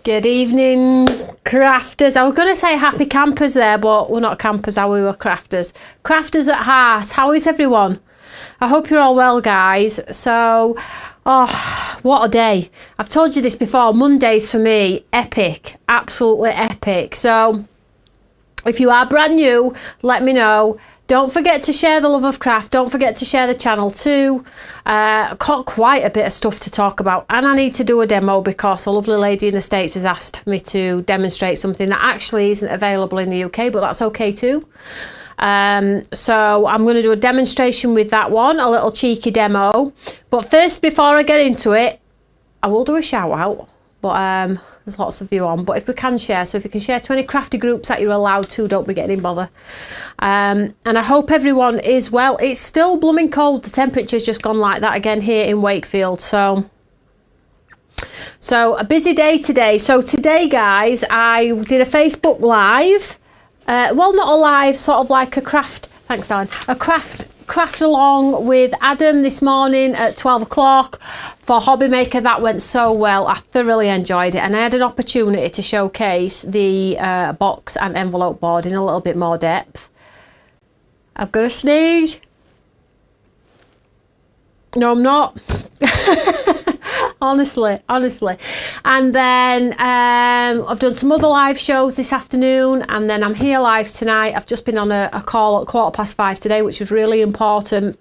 Good evening, crafters. I was going to say happy campers there, but we're not campers, are we? We're crafters. Crafters at heart. How is everyone? I hope you're all well, guys. So, what a day. I've told you this before. Mondays for me, epic. Absolutely epic. So, if you are brand new, let me know. Don't forget to share the love of craft. Don't forget to share the channel too. I've got quite a bit of stuff to talk about, and I need to do a demo because a lovely lady in the States has asked me to demonstrate something that actually isn't available in the UK, but that's okay too. So I'm going to do a demonstration with that one, a little cheeky demo. But first, before I get into it, I will do a shout out. But there's lots of you on, but if we can share, so if you can share to any crafty groups that you're allowed to, don't be getting in bother. And I hope everyone is well. It's still blooming cold. The temperature's just gone like that again here in Wakefield. So a busy day today. So today, guys, I did a Facebook Live. Well, not a live, sort of like a craft. Thanks, Alan. A craft along with Adam this morning at 12 o'clock for Hobby Maker. That went so well. I thoroughly enjoyed it, and I had an opportunity to showcase the box and envelope board in a little bit more depth. I've got to sneeze. No, I'm not. honestly. And then I've done some other live shows this afternoon, and then I'm here live tonight. I've just been on a call at 5:15 today, which was really important.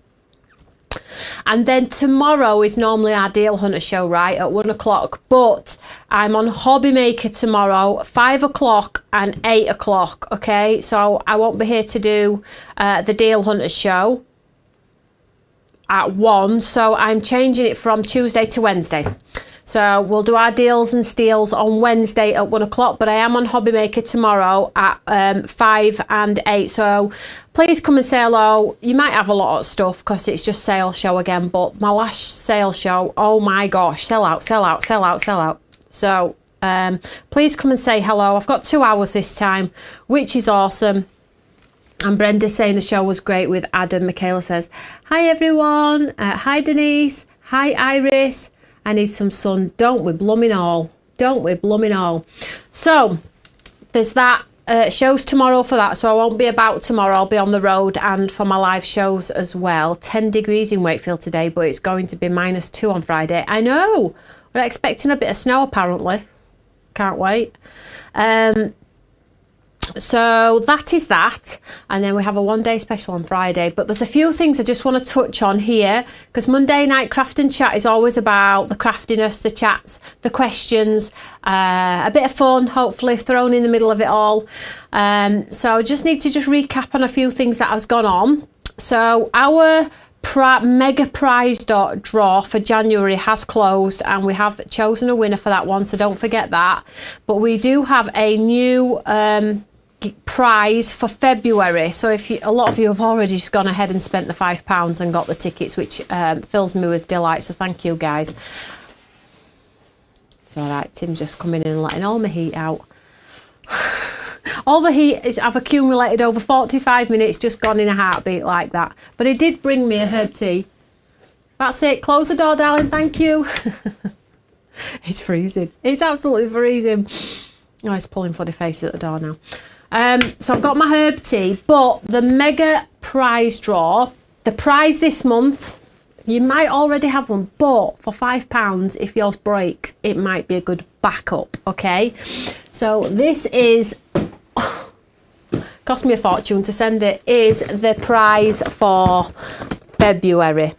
And then tomorrow is normally our Deal Hunter show, right, at 1 o'clock. But I'm on Hobby Maker tomorrow, 5 o'clock and 8 o'clock, okay? So I won't be here to do the Deal Hunter show at 1. So I'm changing it from Tuesday to Wednesday. So we'll do our deals and steals on Wednesday at 1 o'clock, but I am on Hobby Maker tomorrow at 5 and 8. So please come and say hello. You might have a lot of stuff because it's just sales show again, but my last sales show, oh my gosh, sell out. So please come and say hello. I've got 2 hours this time, which is awesome. And Brenda's saying the show was great with Adam. Michaela says, hi everyone. Hi Denise. Hi Iris. I need some sun. Don't we blooming all. So there's that. Shows tomorrow for that, so I won't be about tomorrow. I'll be on the road, and for my live shows as well. 10 degrees in Wakefield today, but it's going to be -2 on Friday. I know. We're expecting a bit of snow apparently. Can't wait. So that is that, and then we have a one-day special on Friday. But there's a few things I just want to touch on here, because Monday night craft and chat is always about the craftiness, the chats, the questions, a bit of fun hopefully thrown in the middle of it all. So I just need to recap on a few things that has gone on. So our mega prize draw for January has closed, and we have chosen a winner for that one, so don't forget that. But we do have a new prize for February. So if a lot of you have already just gone ahead and spent the £5 and got the tickets, which fills me with delight, so thank you guys. It's all right, Tim's just coming in and letting all my heat out. All the heat I've accumulated over 45 minutes, just gone in a heartbeat like that. But it did bring me a herb tea. That's it. Close the door, darling. Thank you. It's freezing. It's absolutely freezing. Oh, it's pulling funny faces at the door now. So I've got my herb tea, but the mega prize draw, the prize this month, you might already have one, but for £5, if yours breaks, it might be a good backup, okay? So this is, cost me a fortune to send it, is the prize for February,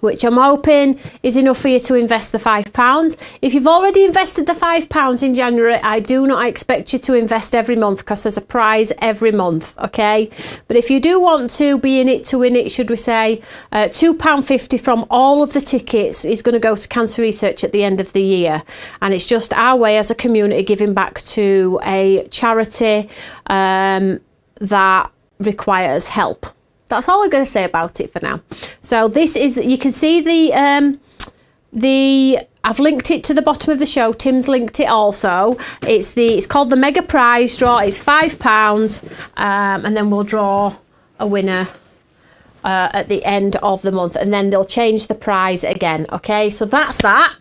which I'm hoping is enough for you to invest the £5. If you've already invested the £5 in January, I do not expect you to invest every month, because there's a prize every month, okay? But if you do want to be in it to win it, should we say, £2.50 from all of the tickets is going to go to cancer research at the end of the year. And it's just our way as a community giving back to a charity that requires help. That's all I'm going to say about it for now. So this is, you can see I've linked it to the bottom of the show. Tim's linked it also. It's called the Mega Prize Draw. It's £5, and then we'll draw a winner at the end of the month, and then they'll change the prize again. Okay, so that's that.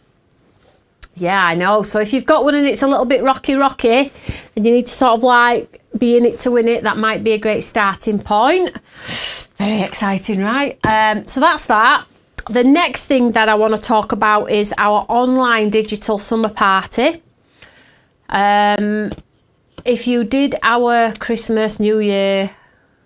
Yeah, I know. So if you've got one and it's a little bit rocky and you need to sort of like be in it to win it, that might be a great starting point. Very exciting, right? So that's that. The next thing that I want to talk about is our online digital summer party. If you did our Christmas, New Year,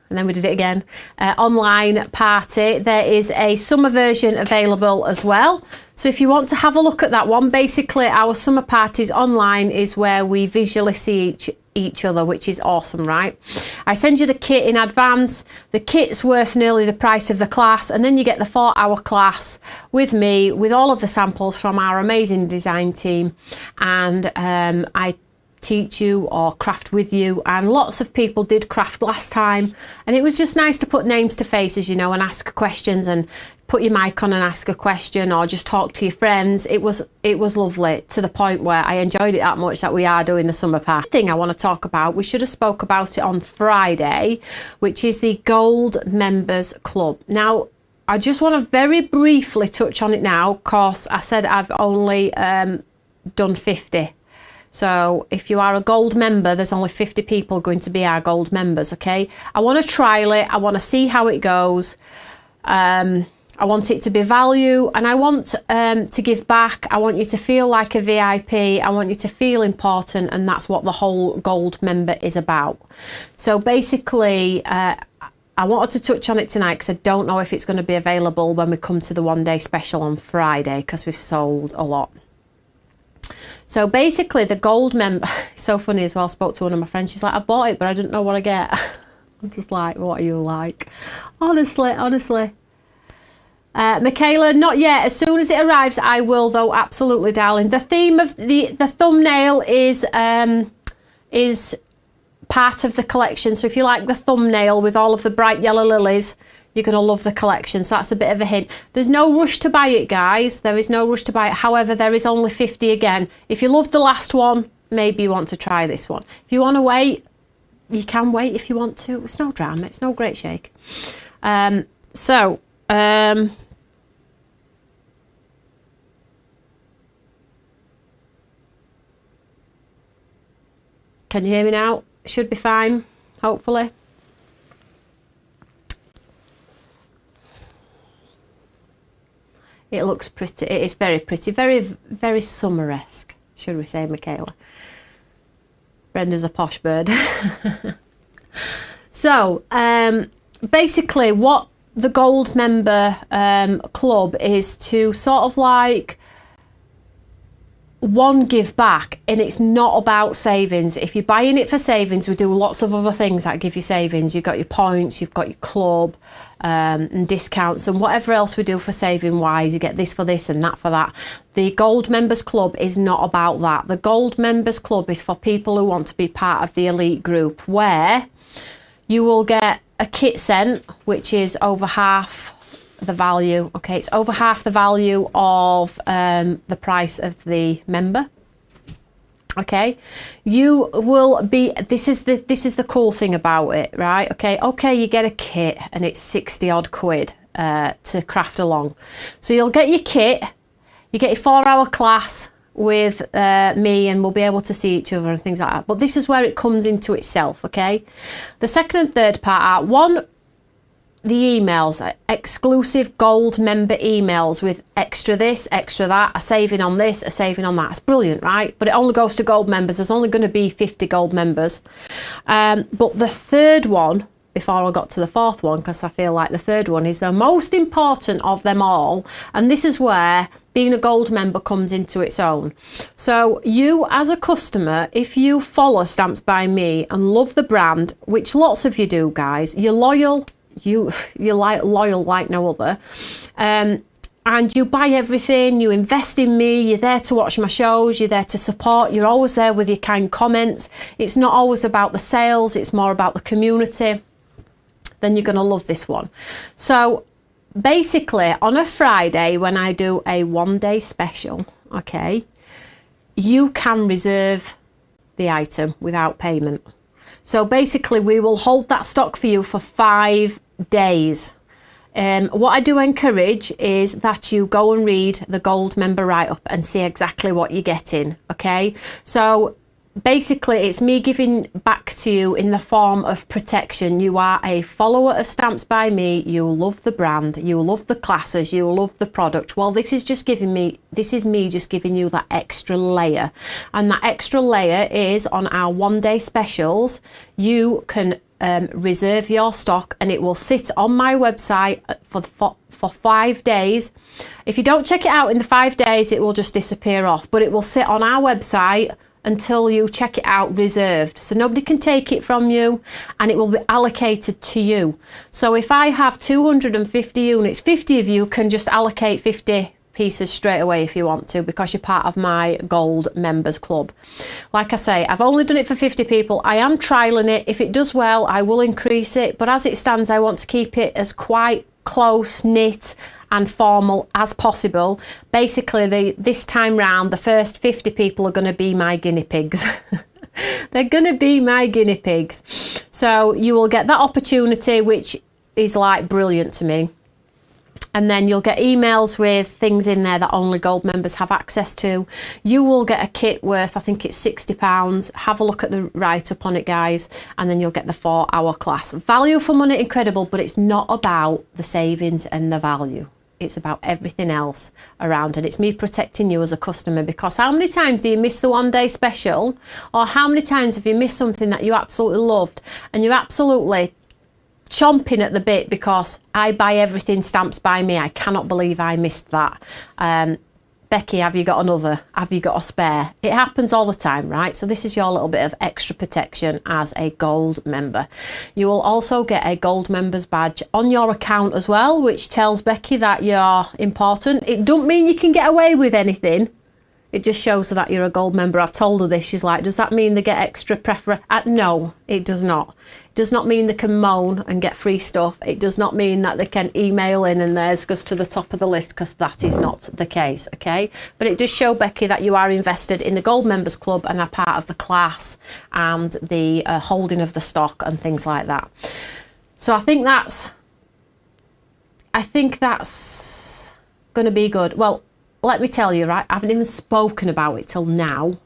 and then we did it again, online party, there is a summer version available as well. So if you want to have a look at that one, basically our summer parties online is where we visually see each other, which is awesome, right? I send you the kit in advance. The kit's worth nearly the price of the class, and then you get the 4-hour class with me, with all of the samples from our amazing design team, and I teach you or craft with you. And lots of people did craft last time, and it was just nice to put names to faces, you know, and ask questions and put your mic on and ask a question or just talk to your friends. It was lovely, to the point where I enjoyed it that much that we are doing the summer party. Thing I want to talk about, we should have spoke about it on Friday, which is the Gold Members Club. Now I just want to very briefly touch on it now, because I said I've only done 50. So if you are a gold member, there's only 50 people going to be our gold members, okay? I want to trial it. I want to see how it goes. I want it to be value, and I want to give back. I want you to feel like a VIP. I want you to feel important, and that's what the whole gold member is about. So basically, I wanted to touch on it tonight because I don't know if it's going to be available when we come to the one-day special on Friday, because we've sold a lot. So basically the gold member, it's so funny as well, I spoke to one of my friends, she's like, I bought it but I didn't know what I get. I'm just like, what are you like? Honestly. Michaela, not yet. As soon as it arrives I will though, absolutely darling. The theme of the thumbnail is part of the collection, so if you like the thumbnail with all of the bright yellow lilies, you're going to love the collection. So that's a bit of a hint. There's no rush to buy it, guys. There is no rush to buy it. However, there is only 50 again. If you loved the last one, maybe you want to try this one. If you want to wait, you can wait if you want to. It's no drama. It's no great shake. Can you hear me now? Should be fine, hopefully. It looks pretty. It is very pretty. Very, very summer-esque, should we say, Michaela. Brenda's a posh bird. So, basically what the gold member club is to sort of like give back, and it's not about savings. If you're buying it for savings, we do lots of other things that give you savings. You've got your points, you've got your club, and discounts and whatever else we do for saving wise. You get this for this and that for that. The Gold Members Club is not about that. The Gold Members Club is for people who want to be part of the elite group, where you will get a kit sent, which is over half the value. Okay, it's over half the value of the price of the member. Okay, you will be, this is the cool thing about it, right? Okay, you get a kit and it's 60 odd quid to craft along. So you'll get your kit, you get your 4-hour class with me, and we'll be able to see each other and things like that. But this is where it comes into itself. Okay, the second and third part are, one, the emails, exclusive gold member emails with extra this, extra that, a saving on this, a saving on that. It's brilliant, right? But it only goes to gold members. There's only going to be 50 gold members. But the third one, before I got to the fourth one, because I feel like the third one is the most important of them all, and this is where being a gold member comes into its own. So you as a customer, if you follow Stamps by Me and love the brand, which lots of you do, guys, you're loyal, you're loyal like no other, and you buy everything, you invest in me, you're there to watch my shows, you're there to support, you're always there with your kind comments. It's not always about the sales, it's more about the community. Then you're going to love this one. So basically on a Friday, when I do a one-day special, okay, you can reserve the item without payment. So basically we will hold that stock for you for 5 days. What I do encourage is that you go and read the gold member write-up and see exactly what you're getting, okay? So basically it's me giving back to you in the form of protection. You are a follower of Stamps by Me, you love the brand, you love the classes, you love the product. Well, this is me just giving you that extra layer, and that extra layer is on our 1-day specials. You can reserve your stock and it will sit on my website for 5 days. If you don't check it out in the 5 days, it will just disappear off, but it will sit on our website until you check it out reserved, so nobody can take it from you, and it will be allocated to you. So if I have 250 units, 50 of you can just allocate 50 pieces straight away if you want to, because you're part of my gold members club. Like I say, I've only done it for 50 people. I am trialing it. If it does well, I will increase it, but as it stands, I want to keep it as quite close knit and formal as possible. Basically, this time round, the first 50 people are going to be my guinea pigs. They're going to be my guinea pigs. So you will get that opportunity, which is like brilliant to me. And then you'll get emails with things in there that only gold members have access to. You will get a kit worth, I think it's £60. Have a look at the write-up on it, guys, and then you'll get the 4-hour class. Value for money, incredible, but it's not about the savings and the value. It's about everything else around, and it's me protecting you as a customer, because how many times do you miss the 1-day special, or how many times have you missed something that you absolutely loved and you're absolutely chomping at the bit because I buy everything Stamps by Me? I cannot believe I missed that. Becky, have you got another? Have you got a spare? It happens all the time, right? So this is your little bit of extra protection as a gold member. You will also get a gold members badge on your account as well, which tells Becky that you're important. It don't mean you can get away with anything. It just shows her that you're a gold member. I've told her this. She's like, does that mean they get extra preference? No, it does not. It does not mean they can moan and get free stuff. It does not mean that they can email in and theirs goes to the top of the list, because that is not the case, okay? But it does show, Becky, that you are invested in the Gold Members Club and are part of the class and the holding of the stock and things like that. So I think that's going to be good. Well, let me tell you, right, I haven't even spoken about it till now,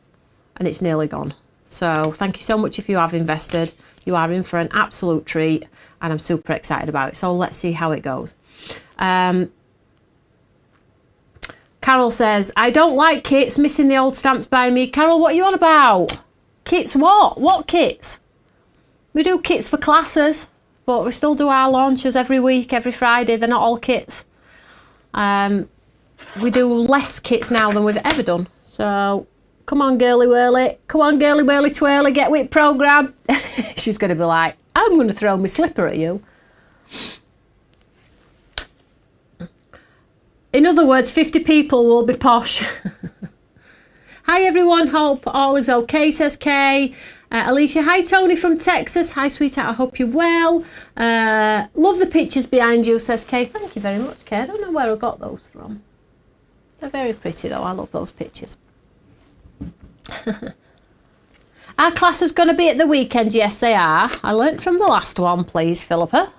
and it's nearly gone. So thank you so much if you have invested. You are in for an absolute treat, and I'm super excited about it. So let's see how it goes. Carol says, I don't like kits, missing the old Stamps by Me. Carol, what are you on about? Kits what? What kits? We do kits for classes, but we still do our launches every week, every Friday. They're not all kits. We do less kits now than we've ever done. So come on, girly whirly. Come on, girly whirly twirly, get with programme. She's going to be like, I'm going to throw my slipper at you. In other words, 50 people will be posh. Hi everyone, hope all is okay, says Kay. Alicia, hi Tony from Texas. Hi sweetheart, I hope you're well. Love the pictures behind you, says Kay. Thank you very much, Kay. I don't know where I got those from. They're very pretty though, I love those pictures. Our class is going to be at the weekend, yes they are. I learnt from the last one, please Philippa.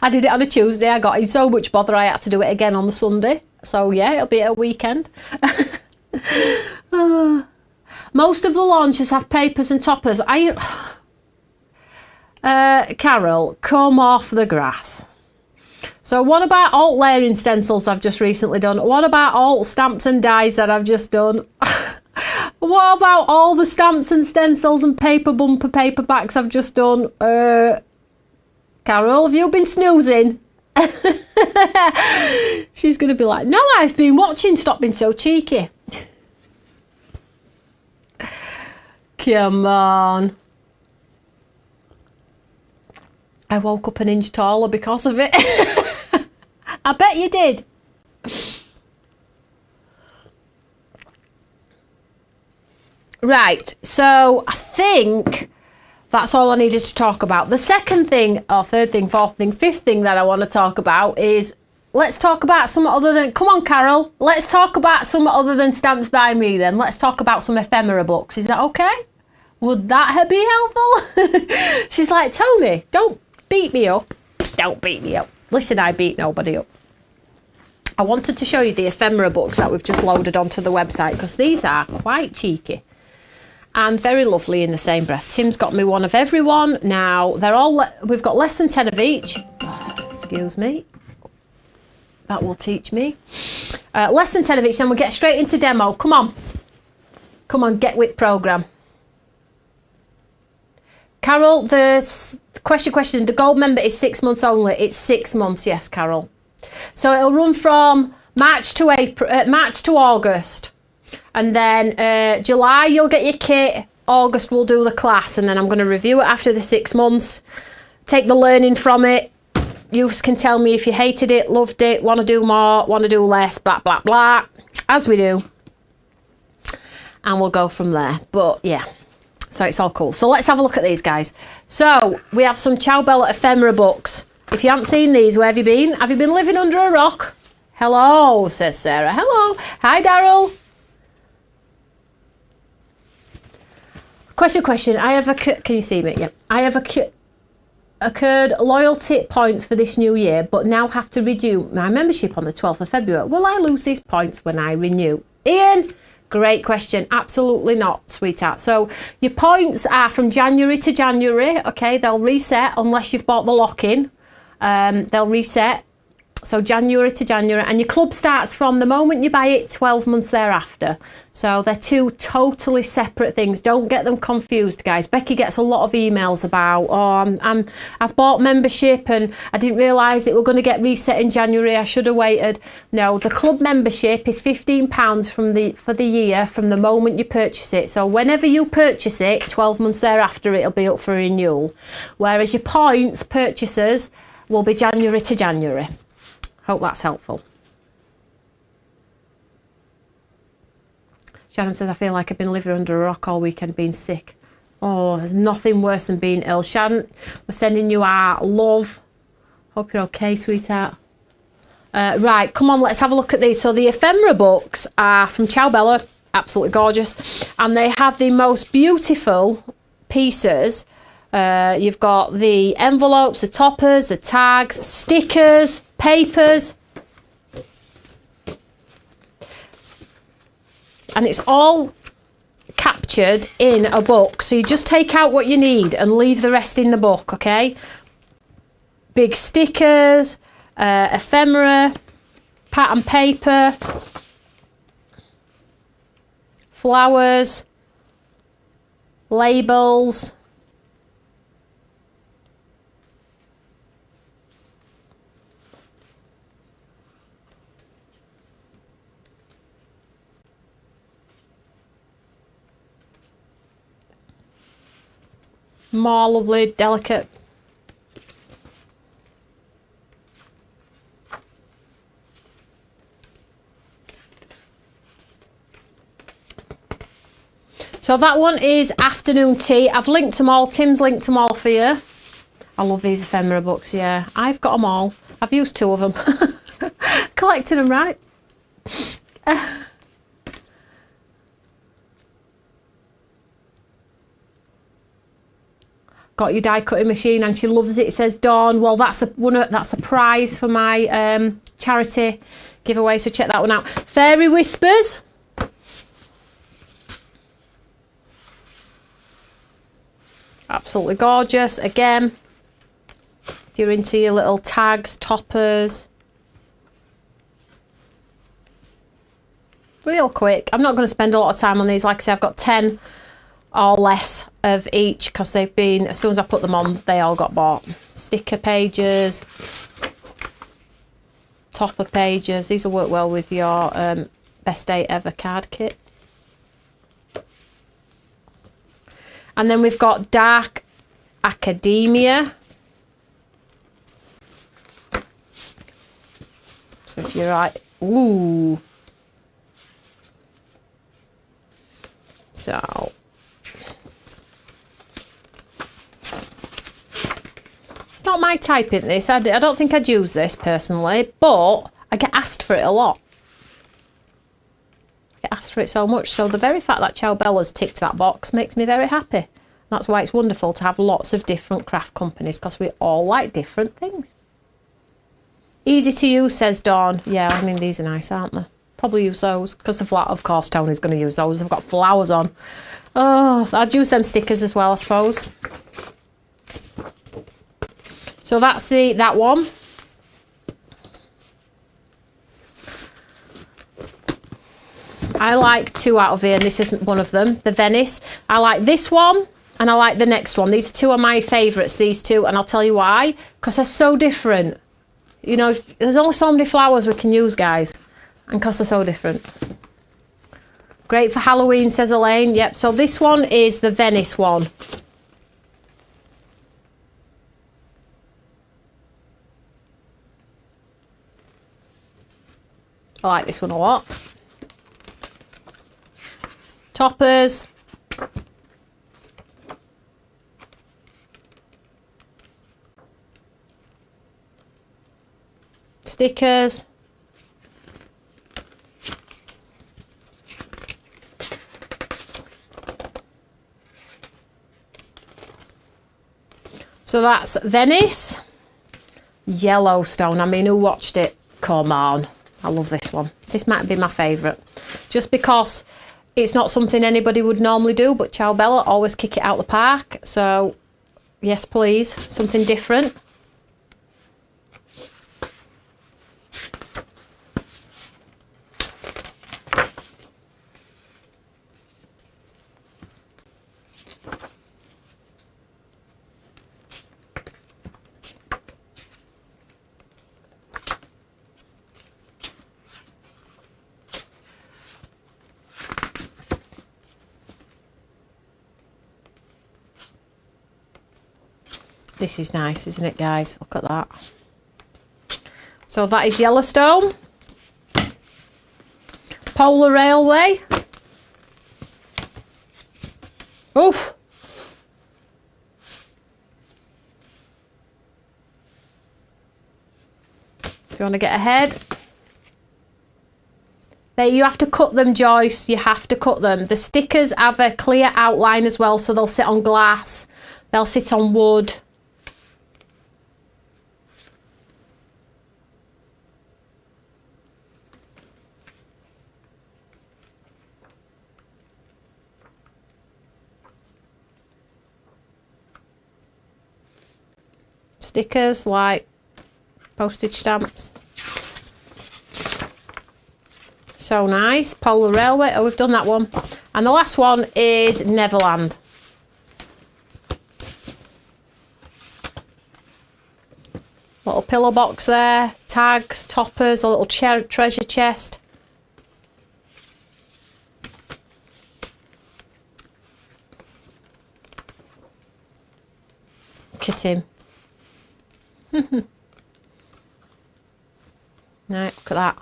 I did it on a Tuesday, I got in so much bother I had to do it again on the Sunday. So yeah, it'll be at a weekend. Most of the launches have papers and toppers. Carol, come off the grass. So what about alt layering stencils I've just recently done? What about alt stamps and dies that I've just done? What about all the stamps and stencils and paper bumper paperbacks I've just done? Carol, have you been snoozing? She's going to be like, no, I've been watching, stop being so cheeky. Come on. I woke up an inch taller because of it. I bet you did. Right, so I think that's all I needed to talk about. The second thing, or third thing, fourth thing, fifth thing that I want to talk about is, let's talk about something other than, come on Carol, let's talk about something other than Stamps by Me then. Let's talk about some ephemera books. Is that okay? Would that be helpful? She's like, Tony, don't beat me up. Don't beat me up. listen, I beat nobody up. I wanted to show you the ephemera books that we've just loaded onto the website, because these are quite cheeky and very lovely in the same breath. Tim's got me one of every one. Now, they're all, we've got less than 10 of each. Excuse me. That will teach me. Less than 10 of each, then we'll get straight into demo. Come on. Come on, get with program. Carol, the question, the gold member is 6 months only. It's 6 months, yes, Carol. So it'll run from March to August. And then July, you'll get your kit. August, we'll do the class. And then I'm going to review it after the 6 months. Take the learning from it. You can tell me if you hated it, loved it, want to do more, want to do less, blah, blah, blah. As we do. And we'll go from there. But, yeah. So it's all cool. So let's have a look at these, guys. So we have some Ciao Bella ephemera books. If you haven't seen these, where have you been? Have you been living under a rock? Hello, says Sarah. Hello. Hi, Daryl. Question. I have can you see me? Yeah. I have accrued loyalty points for this new year, but now have to renew my membership on the 12th of February. Will I lose these points when I renew? Ian? Great question. Absolutely not, sweetheart. So your points are from January to January. Okay, they'll reset unless you've bought the lock-in. They'll reset. So January to January. And your club starts from the moment you buy it, 12 months thereafter. So they're two totally separate things. Don't get them confused, guys. Becky gets a lot of emails about, oh, I've bought membership and I didn't realise it were going to get reset in January. I should have waited. No, the club membership is £15 for the year from the moment you purchase it. So whenever you purchase it, 12 months thereafter, it'll be up for renewal. Whereas your points purchases will be January to January. Hope that's helpful. Shannon says, I feel like I've been living under a rock all weekend, being sick. Oh, there's nothing worse than being ill. Shannon, we're sending you our love. Hope you're okay, sweetheart. Right, come on, let's have a look at these. So the ephemera books are from Ciao Bella, absolutely gorgeous. And they have the most beautiful pieces. You've got the envelopes, the toppers, the tags, stickers, papers, and it's all captured in a book. So you just take out what you need and leave the rest in the book, okay? Big stickers, ephemera, pattern paper, flowers, labels. More lovely, delicate. So that one is afternoon tea. I've linked them all. Tim's linked them all for you. I love these ephemera books, yeah. I've got them all. I've used 2 of them. Collecting them, right? Got your die cutting machine and she loves it, says Dawn. Well, that's a prize for my charity giveaway, so check that one out. Fairy Whispers. Absolutely gorgeous. Again, if you're into your little tags, toppers. Real quick. I'm not going to spend a lot of time on these. Like I say, I've got 10 or less of each because they've been, as soon as I put them on, they all got bought. Sticker pages, topper pages. These will work well with your best day ever card kit. And then we've got Dark Academia. So if you're right, ooh. So it's not my type in this. I don't think I'd use this personally, but I get asked for it a lot. I get asked for it so much. So the very fact that Ciao Bella's ticked that box makes me very happy. That's why it's wonderful to have lots of different craft companies, because we all like different things. Easy to use, says Dawn. Yeah, I mean, these are nice, aren't they? Probably use those, because the flower, of course, Tony's going to use those. I've got flowers on. Oh, I'd use them stickers as well, I suppose. So that's that one. I like 2 out of here, and this isn't one of them. The Venice. I like this one, and I like the next one. These 2 are my favourites, these 2, and I'll tell you why. Because they're so different. You know, there's only so many flowers we can use, guys. And because they're so different. Great for Halloween, says Elaine. Yep, so this one is the Venice one. I like this one a lot. Toppers. Stickers. So that's Venice. Yellowstone. I mean, who watched it? Come on. I love this one. This might be my favourite. Just because it's not something anybody would normally do, but Ciao Bella always kick it out the park. So, yes, please. Something different. This is nice, isn't it, guys? Look at that. So that is Yellowstone. Polar Railway. Oof. If you want to get ahead. There, you have to cut them, Joyce. You have to cut them. The stickers have a clear outline as well, so they'll sit on glass. They'll sit on wood. Stickers like postage stamps. So nice. Polar Railway. Oh, we've done that one. And the last one is Neverland. Little pillow box there. Tags, toppers, a little treasure chest. Look at him. Right, look at that.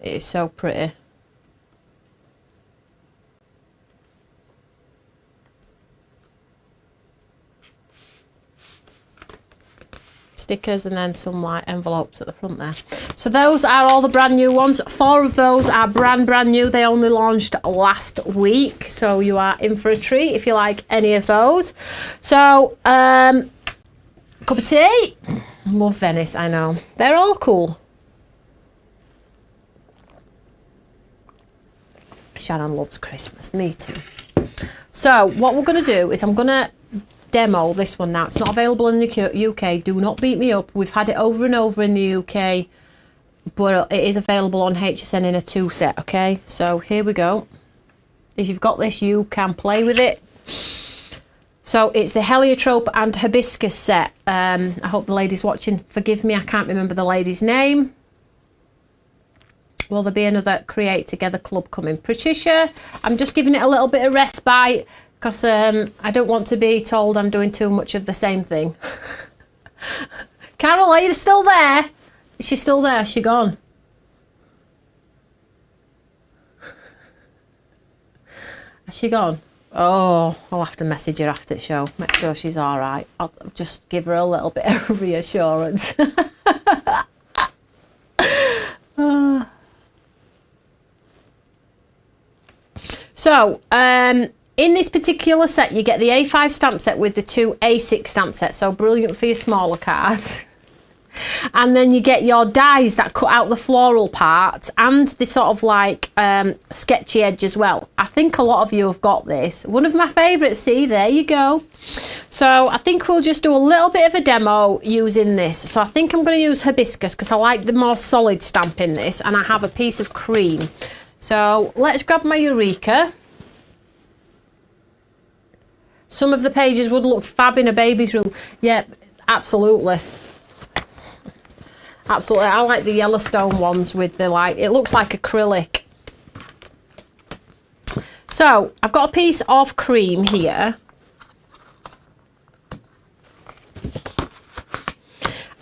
It is so pretty. Stickers and then some like envelopes at the front there. So those are all the brand new ones. 4 of those are brand new. They only launched last week, so you are in for a treat if you like any of those. So cup of tea. Love Venice, I know. They're all cool. Shannon loves Christmas, me too. So what we're going to do is I'm going to demo this one now. It's not available in the UK. Do not beat me up. We've had it over and over in the UK, but it is available on HTCN in a 2 set, okay? So here we go. If you've got this, you can play with it. So it's the Heliotrope and Hibiscus set. I hope the ladies watching forgive me. I can't remember the lady's name. Will there be another Create Together club coming? Patricia, I'm just giving it a little bit of respite because I don't want to be told I'm doing too much of the same thing. Carol, are you still there? Is she still there? Is she gone? Has she gone? Oh, I'll have to message her after the show. Make sure she's all right. I'll just give her a little bit of reassurance. So, In this particular set, you get the A5 stamp set with the 2 A6 stamp sets, so brilliant for your smaller cards. And then you get your dies that cut out the floral part and the sort of like sketchy edge as well. I think a lot of you have got this. One of my favourites, see, there you go. So I think we'll just do a little bit of a demo using this. So I think I'm going to use hibiscus because I like the more solid stamp in this, and I have a piece of cream. So let's grab my Eureka. Some of the pages would look fab in a baby's room. Yeah, absolutely. Absolutely, I like the Yellowstone ones with the like, it looks like acrylic. So I've got a piece of cream here.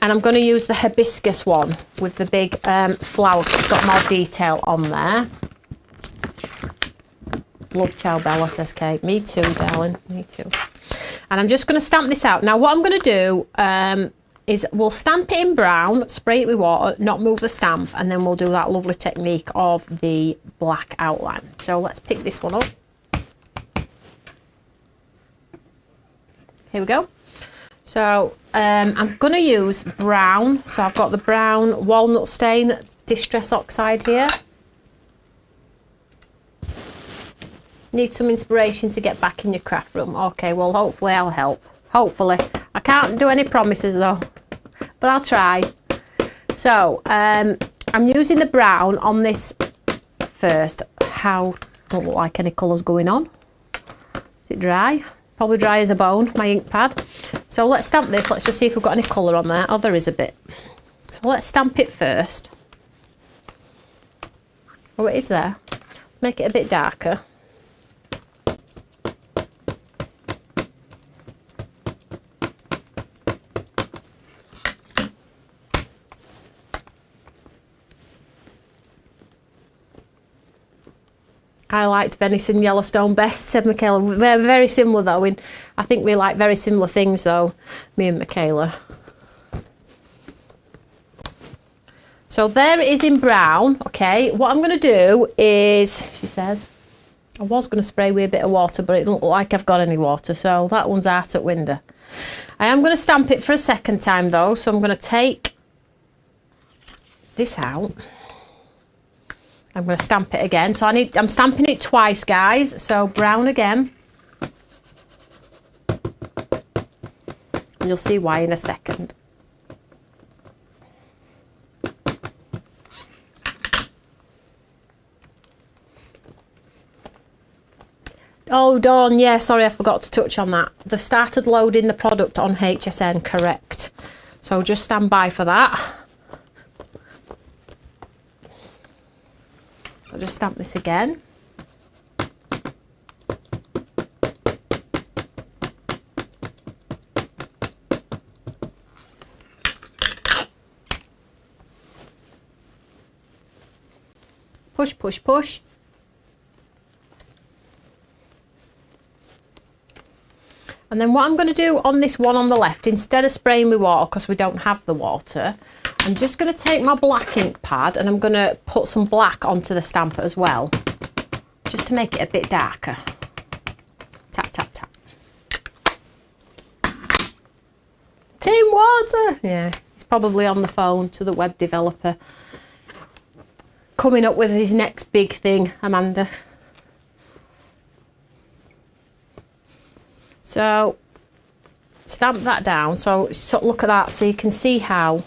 And I'm going to use the hibiscus one with the big flower that's got more detail on there. Love Ciao Bella, says Kate. Me too, darling, me too. And I'm just going to stamp this out. Now what I'm going to do is we'll stamp it in brown, spray it with water, not move the stamp, and then we'll do that lovely technique of the black outline. So let's pick this one up. Here we go. So I'm going to use brown. So I've got the brown walnut stain distress oxide here. Need some inspiration to get back in your craft room. Okay, well hopefully I'll help. Hopefully. I can't do any promises though, but I'll try. So I'm using the brown on this first. How, don't look like any colours going on. Is it dry? Probably dry as a bone, my ink pad. So let's stamp this. Let's just see if we've got any colour on there. Oh, there is a bit. So let's stamp it first. Oh, it is there. Make it a bit darker. I liked Venison Yellowstone best, said Michaela. We're very similar though. I think we like very similar things though, me and Michaela. So there it is in brown. Okay, what I'm going to do is, she says, I was going to spray with a bit of water, but it doesn't look like I've got any water, so that one's out at window. I am going to stamp it for a second time though, so I'm going to take this out. I'm going to stamp it again. So I'm stamping it twice, guys. So brown again. And you'll see why in a second. Oh, Dawn, yeah, sorry, I forgot to touch on that. They've started loading the product on HSN, correct. So just stand by for that. I'll just stamp this again. Push, push, push. And then what I'm going to do on this one on the left, instead of spraying with water, because we don't have the water, I'm just going to take my black ink pad and I'm going to put some black onto the stamp as well, just to make it a bit darker. Tap, tap, tap. Team Water! Yeah, he's probably on the phone to the web developer, coming up with his next big thing, Amanda. So, stamp that down. So look at that, so you can see how.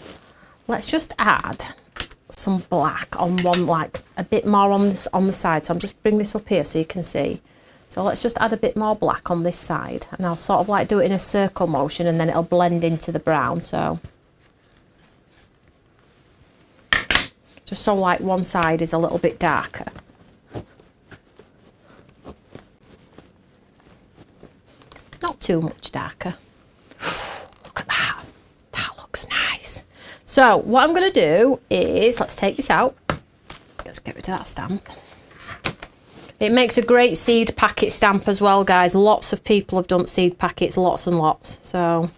Let's just add some black on one, like a bit more on this on the side. So I'm just bring this up here so you can see. So let's just add a bit more black on this side, and I'll sort of like do it in a circle motion, and then it'll blend into the brown. So just so like one side is a little bit darker. Not too much darker. Look at that. That looks nice. So what I'm going to do is, let's take this out. Let's get rid of that stamp. It makes a great seed packet stamp as well, guys. Lots of people have done seed packets, lots and lots. So,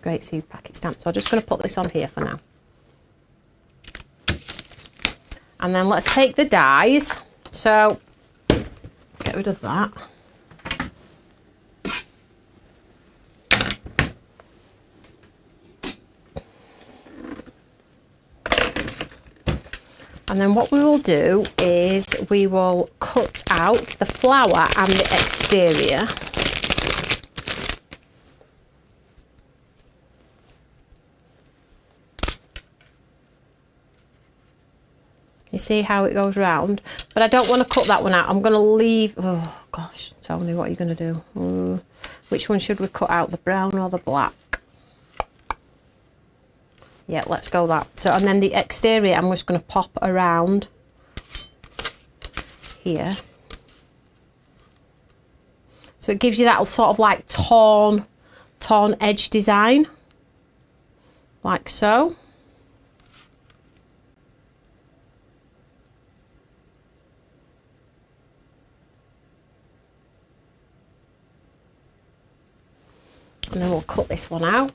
great seed packet stamp. So I'm just going to put this on here for now. And then let's take the dies. So get rid of that. And then what we will do is we will cut out the flower and the exterior. You see how it goes round? But I don't want to cut that one out. I'm going to leave... Oh, gosh. Tony, what are you going to do? Which one should we cut out? The brown or the black? Yeah, let's go that. So, and then the exterior, I'm just going to pop around here. So it gives you that sort of like torn edge design. Like so. And then we'll cut this one out.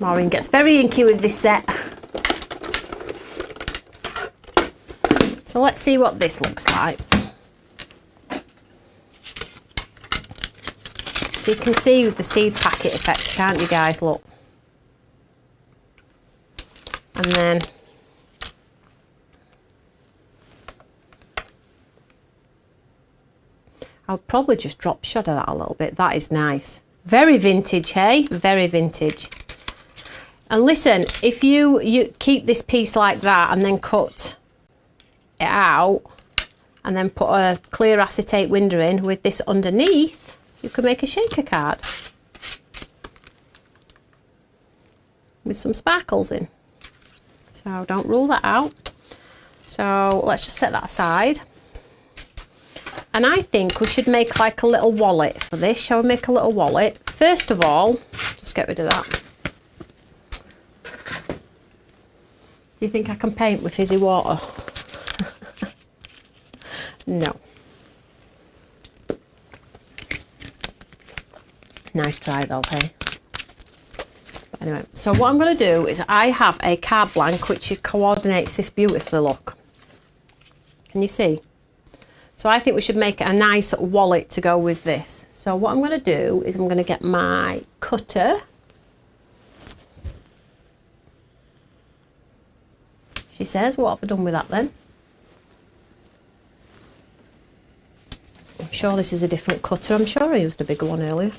Maureen gets very inky with this set. So let's see what this looks like. So you can see the seed packet effect, can't you guys? Look. And then I'll probably just drop shadow that a little bit. That is nice. Very vintage, hey? Very vintage. And listen, if you keep this piece like that and then cut it out and then put a clear acetate window in with this underneath, you could make a shaker card with some sparkles in. So don't rule that out. So let's just set that aside. And I think we should make like a little wallet for this. Shall we make a little wallet? First of all, just get rid of that. Do you think I can paint with fizzy water? No. Nice try though, hey? But anyway, so what I'm going to do is I have a card blank which coordinates this beautifully, look. Can you see? So I think we should make a nice wallet to go with this. So what I'm going to do is I'm going to get my cutter. She says, what have I done with that then? I'm sure this is a different cutter. I'm sure I used a bigger one earlier.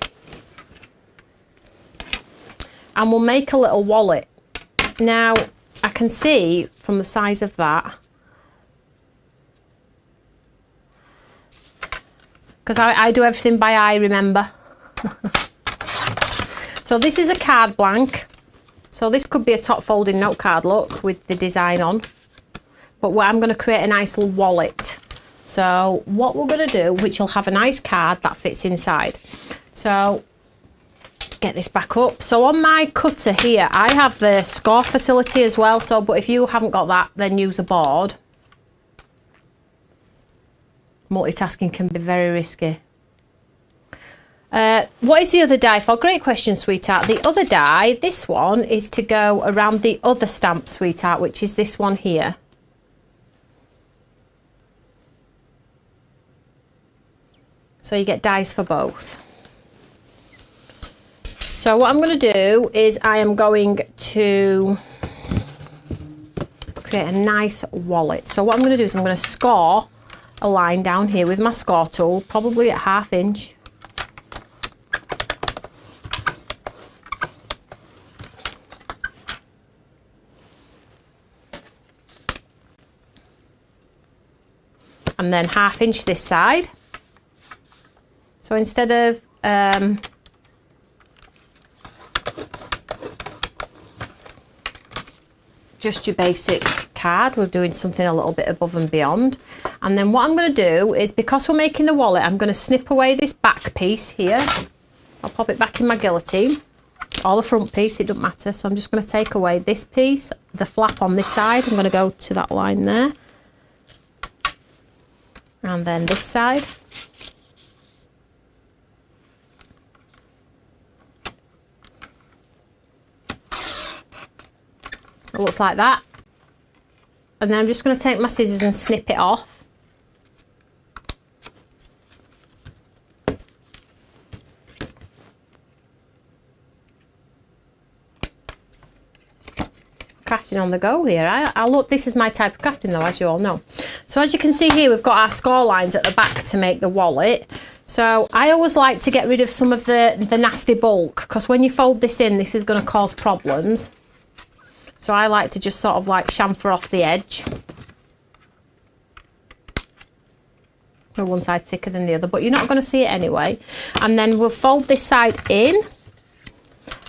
And we'll make a little wallet. Now, I can see from the size of that, because I do everything by eye, remember. So this is a card blank. So this could be a top folding note card, look, with the design on. But I'm going to create a nice little wallet. So what we're going to do, which will have a nice card that fits inside. So get this back up. So on my cutter here, I have the score facility as well. So, but if you haven't got that, then use a board. Multitasking can be very risky. What is the other die for? Great question, sweetheart. The other die, this one, is to go around the other stamp, sweetheart, which is this one here. So you get dies for both. So what I'm going to do is I am going to create a nice wallet. So what I'm going to do is I'm going to score a line down here with my score tool, probably at 1/2 inch. And then 1/2 inch this side. So instead of just your basic card, we're doing something a little bit above and beyond. And then what I'm going to do is, because we're making the wallet, I'm going to snip away this back piece here. I'll pop it back in my guillotine, or the front piece, it doesn't matter. So I'm just going to take away this piece, the flap on this side. I'm going to go to that line there. And then this side. It looks like that. And then I'm just going to take my scissors and snip it off. Crafting on the go here. I look, this is my type of crafting though, as you all know. So as you can see here, we've got our score lines at the back to make the wallet. So I always like to get rid of some of the nasty bulk, because when you fold this in, this is going to cause problems. So I like to just sort of like chamfer off the edge. So one side's thicker than the other, but you're not going to see it anyway. And then we'll fold this side in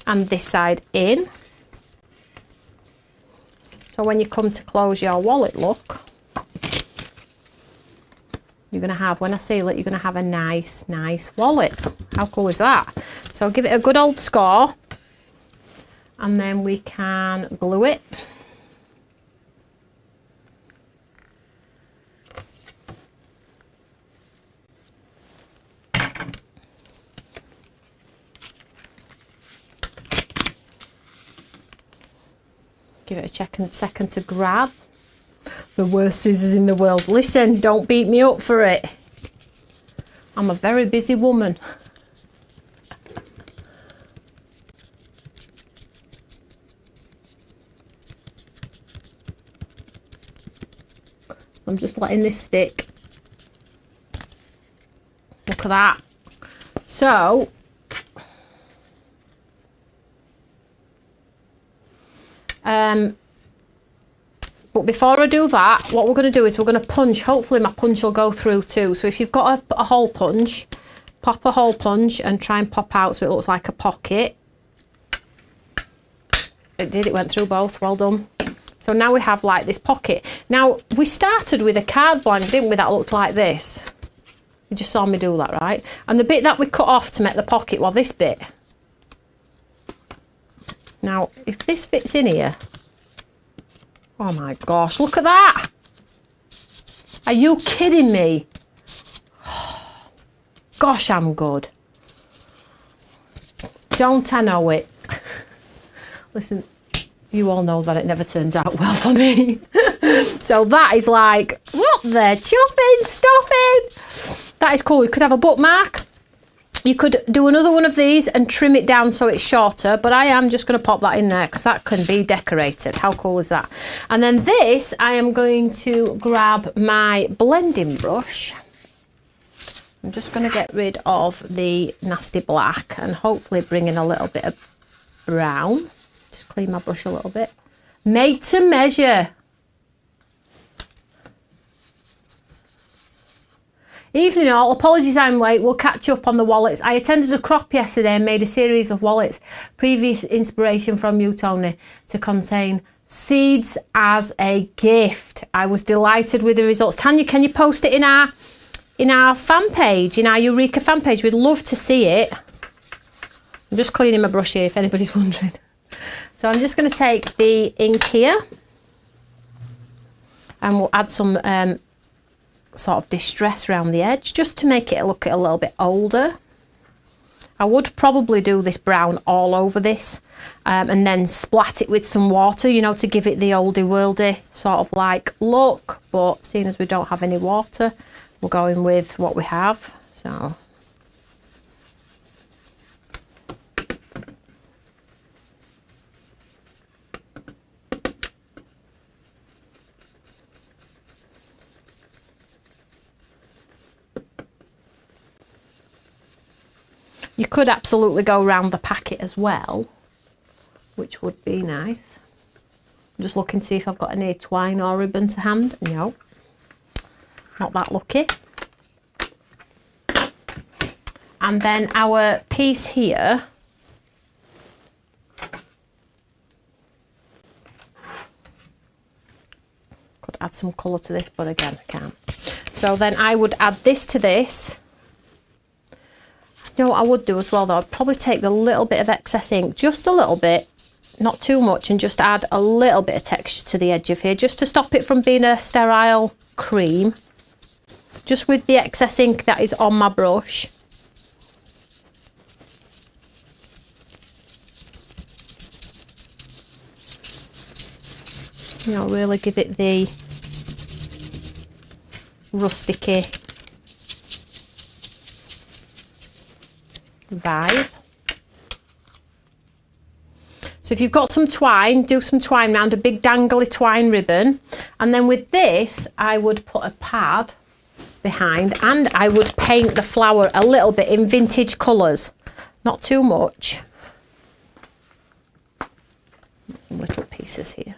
and this side in. So when you come to close your wallet, look, you're going to have, when I seal it, you're going to have a nice wallet. How cool is that? So give it a good old score, and then we can glue it. Give it a second to grab. The worst scissors in the world. Listen, don't beat me up for it. I'm a very busy woman. So I'm just letting this stick. Look at that. So but before I do that, what we're going to do is we're going to punch. Hopefully my punch will go through too. So if you've got a hole punch, pop a hole punch and try and pop out so it looks like a pocket. It did, it went through both, well done. So now we have like this pocket. Now we started with a card blank, didn't we, that looked like this. You just saw me do that, right? And the bit that we cut off to make the pocket, well, this bit. Now, if this fits in here, oh my gosh, look at that. Are you kidding me? Gosh, I'm good. Don't I know it? Listen, you all know that it never turns out well for me. So that is like, what the chuffing stuffing? That is cool. You could have a bookmark. You could do another one of these and trim it down so it's shorter, but I am just going to pop that in there because that can be decorated. How cool is that? And then this, I am going to grab my blending brush. I'm just going to get rid of the nasty black and hopefully bring in a little bit of brown. Just clean my brush a little bit. Made to measure. Evening all, apologies I'm late, we'll catch up on the wallets. I attended a crop yesterday and made a series of wallets. Previous inspiration from you, Toni, to contain seeds as a gift. I was delighted with the results. Tanya, can you post it in our fan page, in our Eureka fan page? We'd love to see it. I'm just cleaning my brush here if anybody's wondering. So I'm just going to take the ink here and we'll add some sort of distress around the edge just to make it look a little bit older. I would probably do this brown all over this and then splat it with some water, you know, to give it the oldie worldy sort of like look, but seeing as we don't have any water, we're going with what we have. So you could absolutely go around the packet as well, which would be nice. I'm just looking to see if I've got any twine or ribbon to hand. No, not that lucky. And then our piece here, could add some colour to this, but again, I can't. So then I would add this to this. You know what I would do as well though, I'd probably take the little bit of excess ink, just a little bit, not too much, and just add a little bit of texture to the edge of here, just to stop it from being a sterile cream. just with the excess ink that is on my brush. You know, really give it the rusticy vibe. So if you've got some twine, do some twine round a big dangly twine ribbon. And then with this, I would put a pad behind and I would paint the flower a little bit in vintage colours. Not too much. Some little pieces here.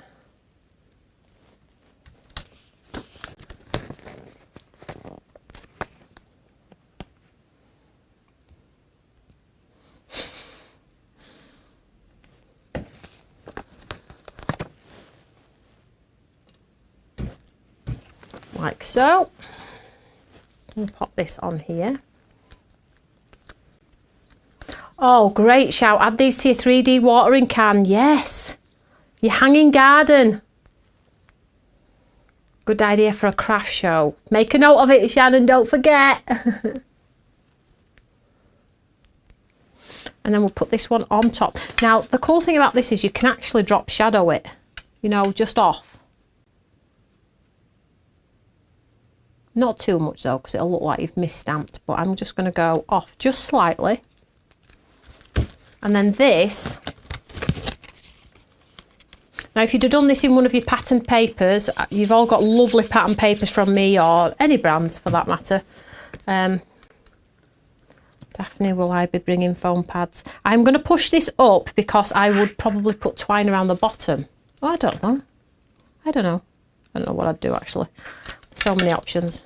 Like so. I'll pop this on here. Oh, great shout. Add these to your 3D watering can. Yes. Your hanging garden. Good idea for a craft show. Make a note of it, Shannon, don't forget. And then we'll put this one on top. Now, the cool thing about this is you can actually drop shadow it, you know, just off. Not too much though, because it'll look like you've misstamped, but I'm just going to go off just slightly. And then this, now if you'd have done this in one of your pattern papers, you've all got lovely pattern papers from me or any brands for that matter. Daphne, will I be bringing foam pads? I'm going to push this up because I would probably put twine around the bottom. Oh, I don't know. I don't know what I'd do actually. So many options.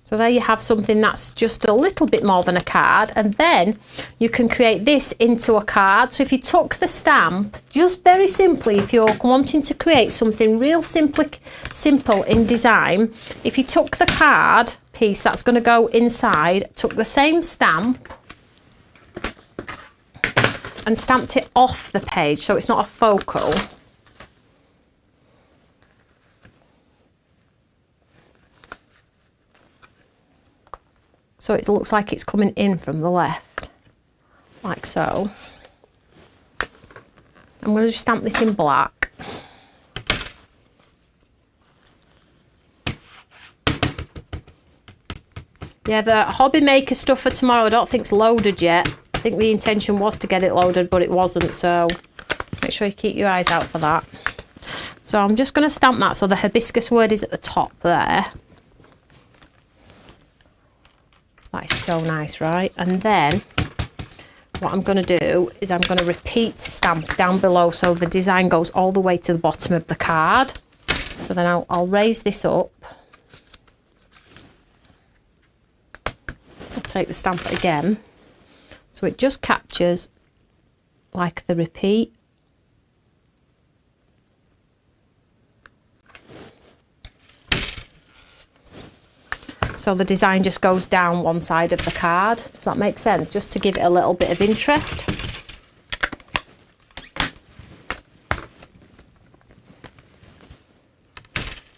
So there you have something that's just a little bit more than a card, and then you can create this into a card. So if you tuck the stamp, just very simply, if you're wanting to create something real simple in design, if you tuck the card piece that's going to go inside, tuck the same stamp and stamped it off the page so it's not a focal. So it looks like it's coming in from the left, like so. I'm going to just stamp this in black. Yeah, the hobby maker stuff for tomorrow I don't think's loaded yet. I think the intention was to get it loaded, but it wasn't, so make sure you keep your eyes out for that. So I'm just going to stamp that so the hibiscus word is at the top there. That is so nice, right? And then what I'm going to do is I'm going to repeat stamp down below so the design goes all the way to the bottom of the card. So then I'll raise this up. I'll take the stamp again. So it just captures like the repeat. So the design just goes down one side of the card. Does that make sense? Just to give it a little bit of interest.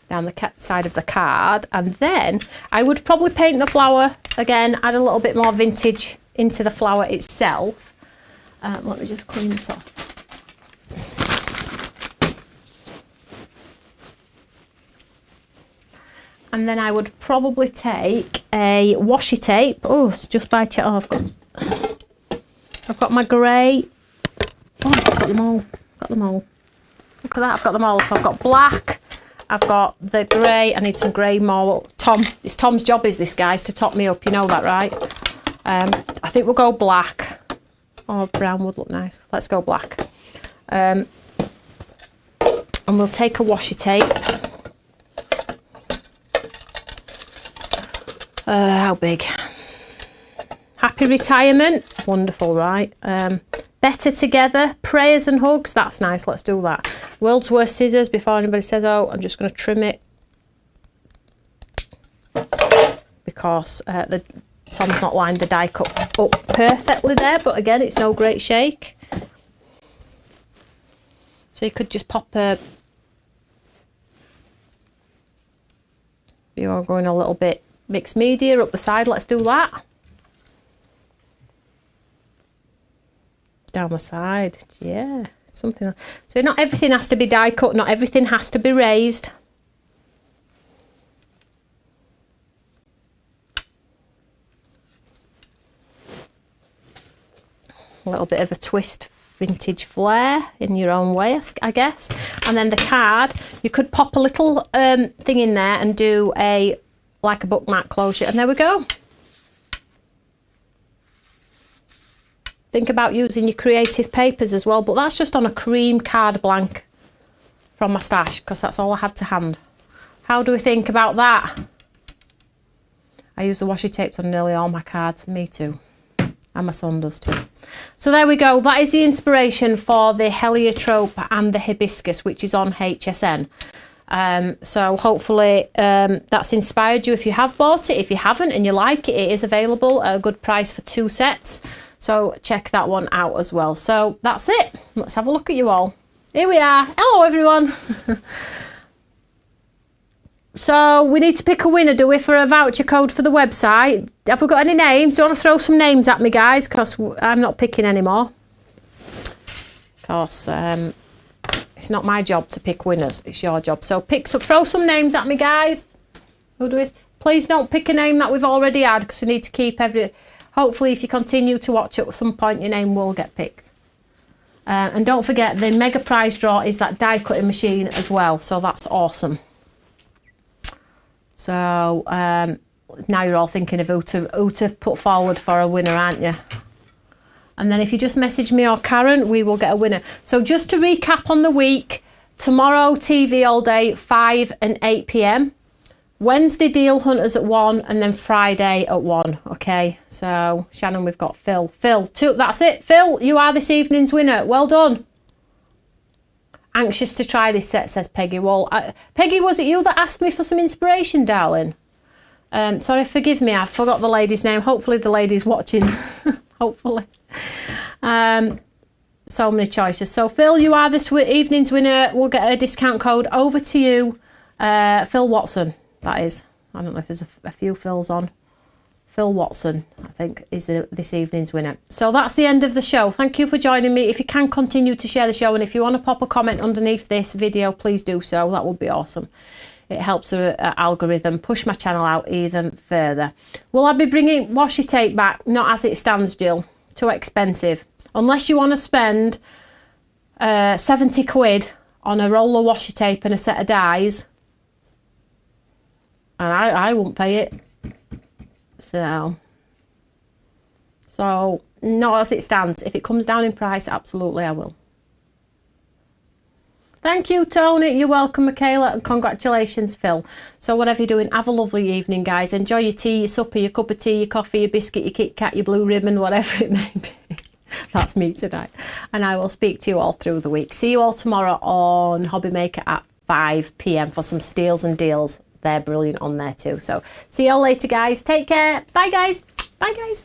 Down the side of the card. And then I would probably paint the flower again, add a little bit more vintage into the flower itself. Let me just clean this off. And then I would probably take a washi tape. Oh, it's just by chance. Oh, I've got my grey. Oh, I've got them all. Got them all. Look at that, I've got them all. So I've got black. I've got the grey. I need some grey more. It's Tom's job, is this, guys, to top me up. You know that, right? I think we'll go black. Oh, brown would look nice. Let's go black. And we'll take a washi tape. How big? Happy retirement. Wonderful, right? Better together. Prayers and hugs. That's nice. Let's do that. World's worst scissors. Before anybody says, oh, I'm just going to trim it. Because Tom's not lined the die cut up perfectly there. But again, it's no great shake. So you could just pop a, you are going a little bit mixed media up the side, let's do that. Down the side, yeah, something. So not everything has to be die cut, not everything has to be raised. A little bit of a twist, vintage flair in your own way, I guess. And then the card, you could pop a little thing in there and do a, like a bookmark closure, and there we go. Think about using your creative papers as well, but that's just on a cream card blank from my stash, because that's all I had to hand. How do we think about that? I use the washi tapes on nearly all my cards, me too. And my son does too. So there we go. That is the inspiration for the heliotrope and the hibiscus, which is on HSN. So hopefully that's inspired you if you have bought it. If you haven't and you like it, it is available at a good price for 2 sets. So check that one out as well. So that's it. Let's have a look at you all. Here we are. Hello, everyone. So we need to pick a winner, do we, for a voucher code for the website? Have we got any names? Do you want to throw some names at me, guys? Because I'm not picking anymore. Because it's not my job to pick winners. It's your job. So throw some names at me, guys. Who do we? Please don't pick a name that we've already had, because we need to keep every... Hopefully, if you continue to watch at some point, your name will get picked. And don't forget, the mega prize draw is that die cutting machine as well. So that's awesome. So now you're all thinking of who to put forward for a winner, aren't you? And then if you just message me or Karen, we will get a winner. So just to recap on the week, tomorrow TV all day, 5 and 8 p.m. Wednesday Deal Hunters at 1, and then Friday at 1. Okay, so Shannon, we've got Phil. Phil, that's it. Phil, you are this evening's winner. Well done. Anxious to try this set, says Peggy. Well, Peggy, was it you that asked me for some inspiration, darling? Sorry, forgive me, I forgot the lady's name. Hopefully the lady's watching. Hopefully. So many choices. So Phil, you are this evening's winner. We'll get a discount code over to you. Phil Watson, that is. I don't know if there's a few Phils on. Phil Watson, I think, is this evening's winner. So that's the end of the show. Thank you for joining me. If you can continue to share the show, and if you want to pop a comment underneath this video, please do so. That would be awesome. It helps the algorithm push my channel out even further. Will I be bringing washi tape back? Not as it stands, Jill. Too expensive. Unless you want to spend 70 quid on a roll of washi tape and a set of dies. And I won't pay it. So not as it stands. If it comes down in price, absolutely I will. Thank you, Tony. You're welcome, Michaela, and congratulations, Phil. So whatever you're doing, have a lovely evening, guys. Enjoy your tea, your supper, your cup of tea, your coffee, your biscuit, your Kit Kat, your blue ribbon, whatever it may be. That's me tonight. And I will speak to you all through the week. See you all tomorrow on Hobby Maker at 5 p.m. for some steals and deals. They're brilliant on there too. So see you all later, guys. Take care. Bye, guys. Bye, guys.